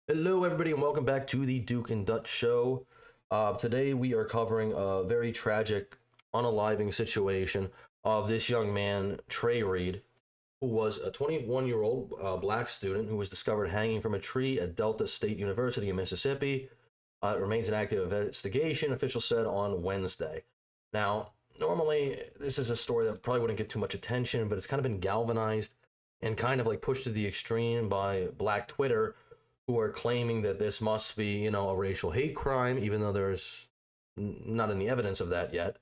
Hello, everybody, and welcome back to the Duke and Dutch Show. Today, we are covering a very tragic, unaliving situation of this young man, Trey Reed, who was a 21-year-old black student who was discovered hanging from a tree at Delta State University in Mississippi. It remains an active investigation, officials said on Wednesday. Now, normally, this is a story that probably wouldn't get too much attention, but it's kind of been galvanized and kind of like pushed to the extreme by Black Twitter, who are claiming that this must be, a racial hate crime, even though there's not any evidence of that yet.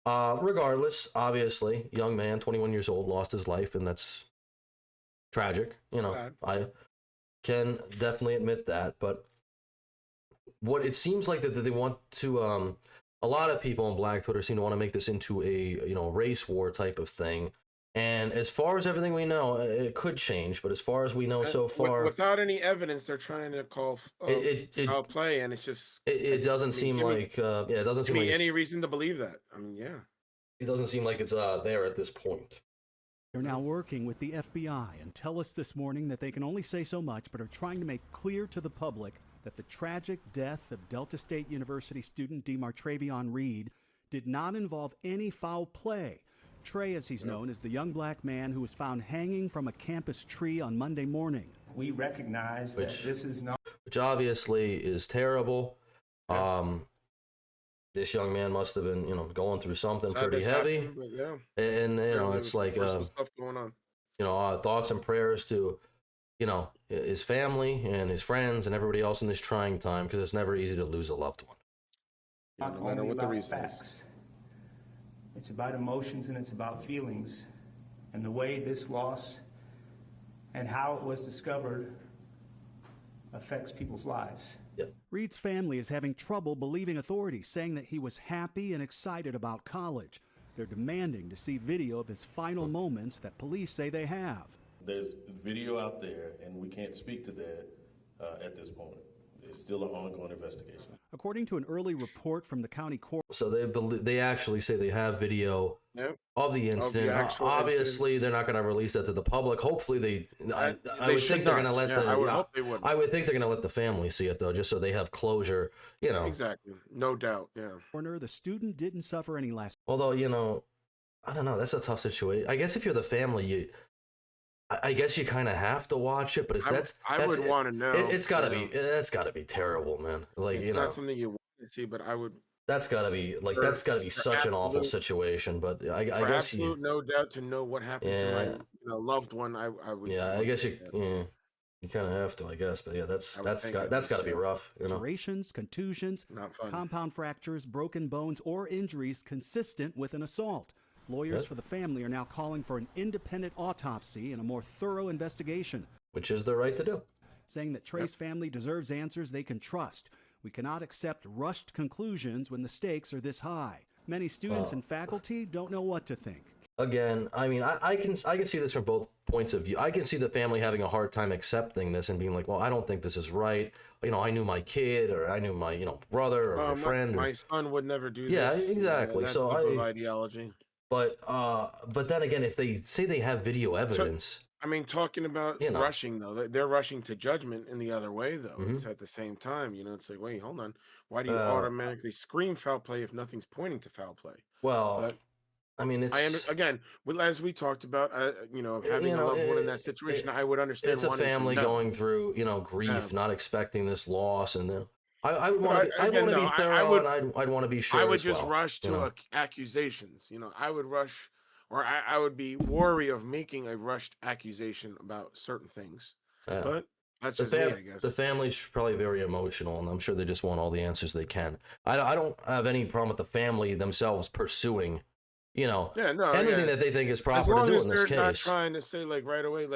Regardless, obviously, young man, 21 years old, lost his life, and that's tragic. I can definitely admit that. But what it seems like that they want to, a lot of people on Black Twitter seem to want to make this into a, race war type of thing. And as far as everything we know, it could change. But as far as we know so far, without any evidence, they're trying to call foul play, and it's just it doesn't seem like it doesn't seem like any reason to believe that. I mean, yeah, it doesn't seem like it's there at this point. They're now working with the FBI and tell us this morning that they can only say so much, but are trying to make clear to the public that the tragic death of Delta State University student Trey Reed did not involve any foul play. Trey, as he's known, is the young black man who was found hanging from a campus tree on Monday morning. We recognize that this is not... Which obviously is terrible. This young man must have been, going through something pretty heavy. And, it's like, stuff going on. Thoughts and prayers to, his family and his friends and everybody else in this trying time, because it's never easy to lose a loved one. No matter what the reason is. It's about emotions and it's about feelings, and the way this loss and how it was discovered affects people's lives. Yep. Reed's family is having trouble believing authorities, saying that he was happy and excited about college. They're demanding to see video of his final moments that police say they have. There's video out there, and we can't speak to that at this point. It's still an ongoing investigation. According to an early report from the county court. So they actually say they have video of the incident. Obviously, they're not going to release that to the public. Hopefully, I would think they're going to let I would think they're going to let the family see it, though, just so they have closure. Exactly, no doubt. Yeah. The student didn't suffer any less. Although, I don't know. That's a tough situation. I guess if you're the family, I guess you kind of have to watch it, but I would want to know. It's got to be. It's got to be terrible, man. Like, it's not something you want to see, but I would. That's got to be such an awful situation. But I guess no doubt to know what happened to my loved one. I would. Yeah, I guess you kind of have to. I guess, but yeah, that's got to be rough. Lacerations, contusions, compound fractures, broken bones, or injuries consistent with an assault. Lawyers for the family are now calling for an independent autopsy and a more thorough investigation. Which is their right to do. Saying that Trey's family deserves answers they can trust. We cannot accept rushed conclusions when the stakes are this high. Many students and faculty don't know what to think. Again, I mean, I can see this from both points of view. I can see the family having a hard time accepting this and being like, well, I don't think this is right. I knew my kid, or I knew my, brother or my friend. My son would never do this. Yeah, exactly. So ideology. But then again, if they say they have video evidence, I mean, talking about rushing though, they're rushing to judgment in the other way though. It's at the same time, it's like, wait, hold on, why do you automatically scream foul play if nothing's pointing to foul play? Well, I mean, it's again, as we talked about, having a loved one in that situation, I would understand. It's a family going through, grief, not expecting this loss, and then. I would want to be thorough, and I'd want to be sure. I would just rush to accusations. I would rush, or I would be wary of making a rushed accusation about certain things. Yeah. But that's just me, I guess. The family's probably very emotional, and I'm sure they just want all the answers they can. I don't have any problem with the family themselves pursuing, anything that they think is proper to do in this case. As long as they're not trying to say right away,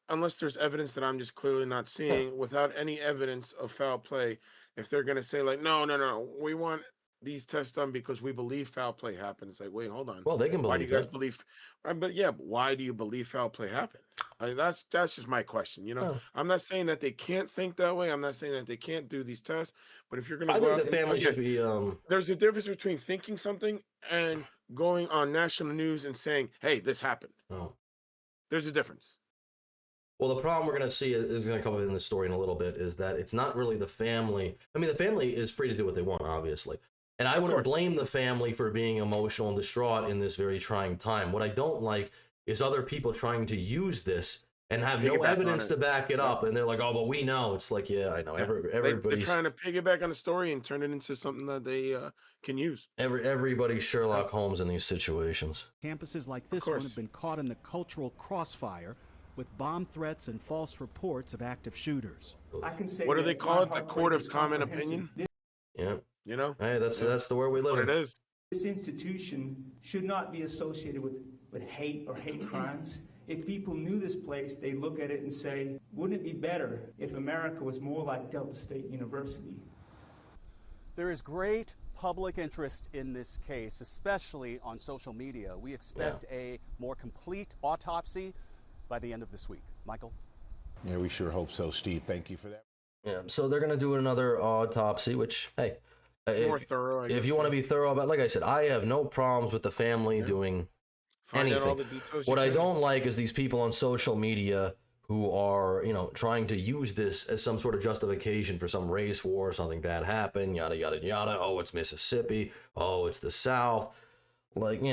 unless there's evidence that I'm just clearly not seeing, without any evidence of foul play, if they're going to say no, we want these tests done because we believe foul play happened. It's like, wait, hold on. Well, they can believe. Why do you guys believe? But why do you believe foul play happened? That's just my question. I'm not saying that they can't think that way. I'm not saying that they can't do these tests. But if you're going to go out, the family should be. There's a difference between thinking something and going on national news and saying, "Hey, this happened." Oh. There's a difference. Well, the problem we're going to see is going to come up in the story in a little bit is that it's not really the family. I mean, the family is free to do what they want, obviously. And I wouldn't blame the family for being emotional and distraught in this very trying time. What I don't like is other people trying to use this and have no evidence to back it up. And they're like, oh, but we know. It's like, yeah, I know. Everybody's they're trying to piggyback on the story and turn it into something that they can use. Everybody's Sherlock Holmes in these situations. Campuses like this one have been caught in the cultural crossfire with bomb threats and false reports of active shooters. I can say what do they call it? The court of common opinion? Yeah. You know? Hey, that's the word we live in. It is. This institution should not be associated with hate or hate crimes. If people knew this place, they look at it and say, wouldn't it be better if America was more like Delta State University? There is great public interest in this case, especially on social media. We expect a more complete autopsy by the end of this week. Michael? Yeah, we sure hope so, Steve. Thank you for that. Yeah, so they're going to do another autopsy, which, hey, more thorough. If you want to be thorough about, like I said, I have no problems with the family doing anything. What I don't like is these people on social media who are, trying to use this as some sort of justification for some race war, something bad happened, yada, yada, yada. Oh, it's Mississippi. Oh, it's the South. Like, I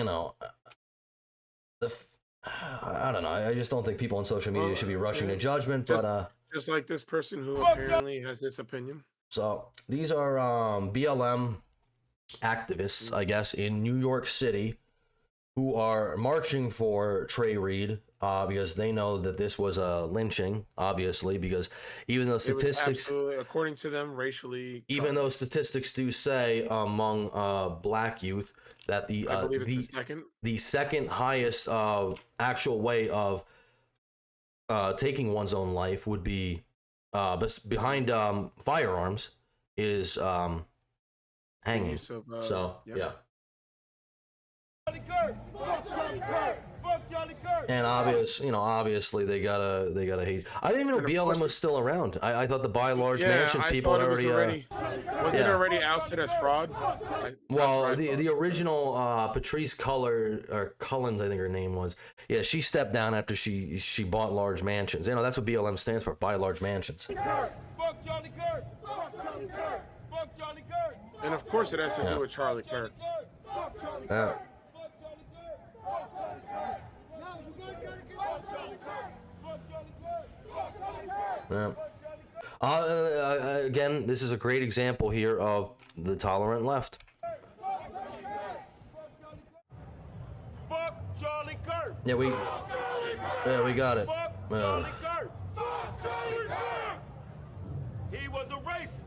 don't know. I just don't think people on social media should be rushing to judgment. Just like this person who apparently has this opinion. So these are BLM activists, I guess, in New York City who are marching for Trey Reed because they know that this was a lynching, obviously, because even though statistics, according to them, racially, even though statistics do say among black youth that the second highest actual way of taking one's own life would be behind firearms is hanging. Yeah. And obviously they gotta hate. I didn't even know BLM was still around. I thought the by large mansions people had already. Was it already ousted as fraud? Well, the original Patrice Cullins, I think her name was. Yeah, she stepped down after she bought large mansions. That's what BLM stands for, by large mansions. Fuck Charlie Kirk! Fuck Charlie Kirk! Fuck Charlie Kirk! And of course it has to do with Charlie Kirk. Yeah. Again, this is a great example here of the tolerant left. Fuck Charlie Kirk. Yeah, we got it. Fuck Charlie Kirk. Fuck Charlie Kirk. He was a racist.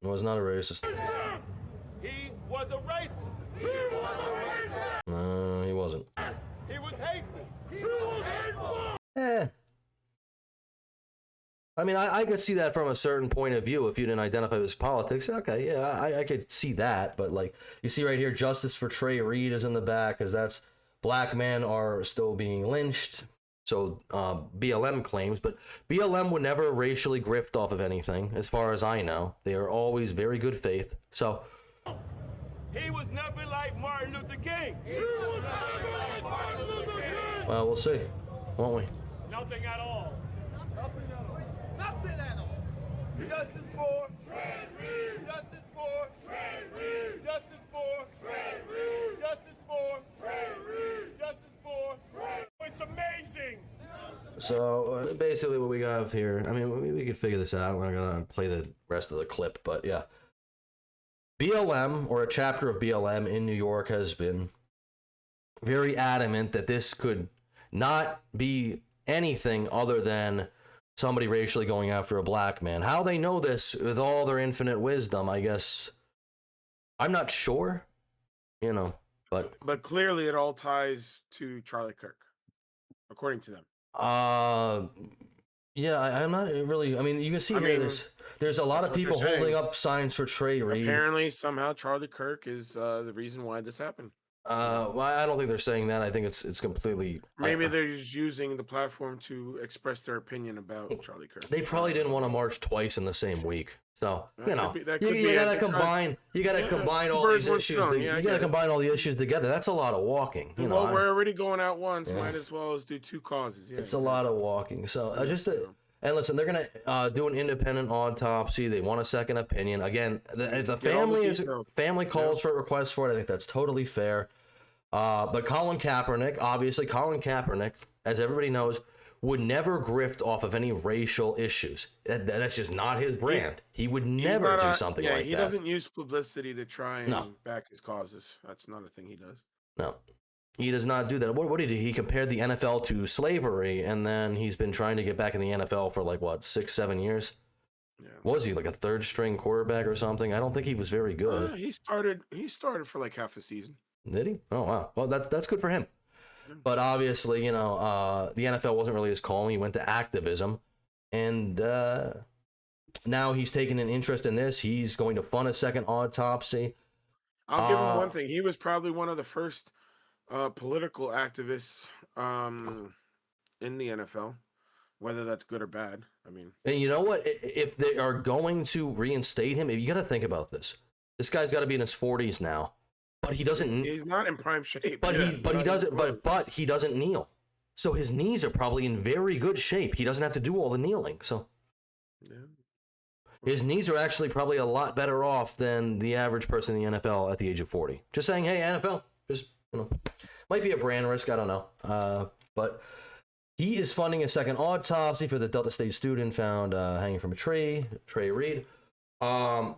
He was not a racist. He was a racist. No, he wasn't. He was hateful. He was hateful. I mean, I could see that from a certain point of view if you didn't identify with politics. Okay, yeah, I could see that. But, like, you see right here, justice for Trey Reed is in the back because that's black men are still being lynched. So BLM claims. But BLM would never racially grift off of anything, as far as I know. They are always very good faith. So... He was never like Martin Luther King. He was never like Martin Luther King. Well, we'll see, won't we? Nothing at all. Nothing at all. Nothing at all. Justice for Trey Reed. Justice for Trey Reed. Justice for Trey Reed. Justice for Trey Reed. Justice for Trey. It's amazing. So basically what we have here, I mean, we could figure this out. We're not going to play the rest of the clip, but yeah. BLM, or a chapter of BLM in New York, has been very adamant that this could not be anything other than somebody racially going after a black man. How they know this with all their infinite wisdom, I guess, I'm not sure, but clearly it all ties to Charlie Kirk, according to them. Yeah, I'm not really. I mean, you can see here. There's a lot of people holding up signs for Trey Reed. Apparently, somehow Charlie Kirk is the reason why this happened. Well, I don't think they're saying that. I think it's completely. Maybe they're just using the platform to express their opinion about Charlie Kirk. They probably didn't want to march twice in the same week. So you gotta combine. You gotta combine all these issues. You gotta combine all the issues together. That's a lot of walking. We're already going out once. Might as well as do two causes. Yeah, it's a lot of walking. So and listen, they're gonna do an independent autopsy. They want a second opinion. Again, if the family calls for a request for it, I think that's totally fair. But Colin Kaepernick, as everybody knows, would never grift off of any racial issues. That's just not his brand. He would never do something like that. He doesn't use publicity to try and back his causes. That's not a thing he does. No. He does not do that. What did he compared the NFL to slavery, and then he's been trying to get back in the NFL for 6-7 years. Yeah. What was he, like a third string quarterback or something? I don't think he was very good. He started for like half a season. Did he? Oh wow. Well, that's good for him. But obviously, the NFL wasn't really his calling. He went to activism, and now he's taken an interest in this. He's going to fund a second autopsy. I'll give him one thing. He was probably one of the first political activists in the NFL, whether that's good or bad. I mean, and you know what? If they are going to reinstate him, you got to think about this. This guy's got to be in his 40s now, but he doesn't. He's not in prime shape. But he doesn't kneel. So his knees are probably in very good shape. He doesn't have to do all the kneeling. So his knees are actually probably a lot better off than the average person in the NFL at the age of 40. Just saying, hey, NFL, just might be a brand risk. I don't know. But he is funding a second autopsy for the Delta State student found hanging from a tree, Trey Reed. And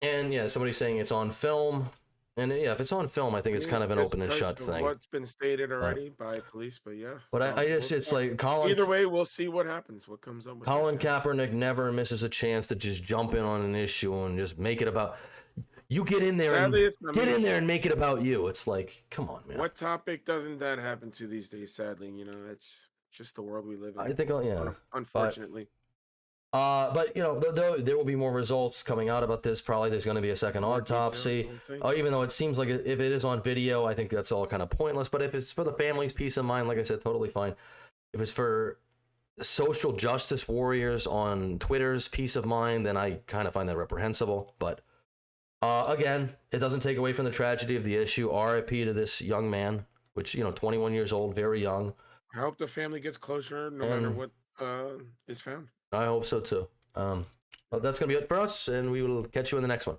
yeah, somebody's saying it's on film. And yeah, if it's on film, I think it's kind of an open and shut thing. What's been stated already by police, but yeah. But I just, it's like Colin. Either way, we'll see what happens, what comes up. Colin Kaepernick never misses a chance to just jump in on an issue and just make it about. You get in there and make it about you. It's like, come on, man. What topic doesn't that happen to these days? Sadly, it's just the world we live in. I think, yeah. Unfortunately. But there will be more results coming out about this. Probably there's going to be a second autopsy. Even though it seems like if it is on video, I think that's all kind of pointless. But if it's for the family's peace of mind, like I said, totally fine. If it's for social justice warriors on Twitter's peace of mind, then I kind of find that reprehensible. But again, it doesn't take away from the tragedy of the issue. RIP to this young man, which 21 years old, very young. I hope the family gets closer, no matter what is found. I hope so too. Well, that's going to be it for us, and we will catch you in the next one.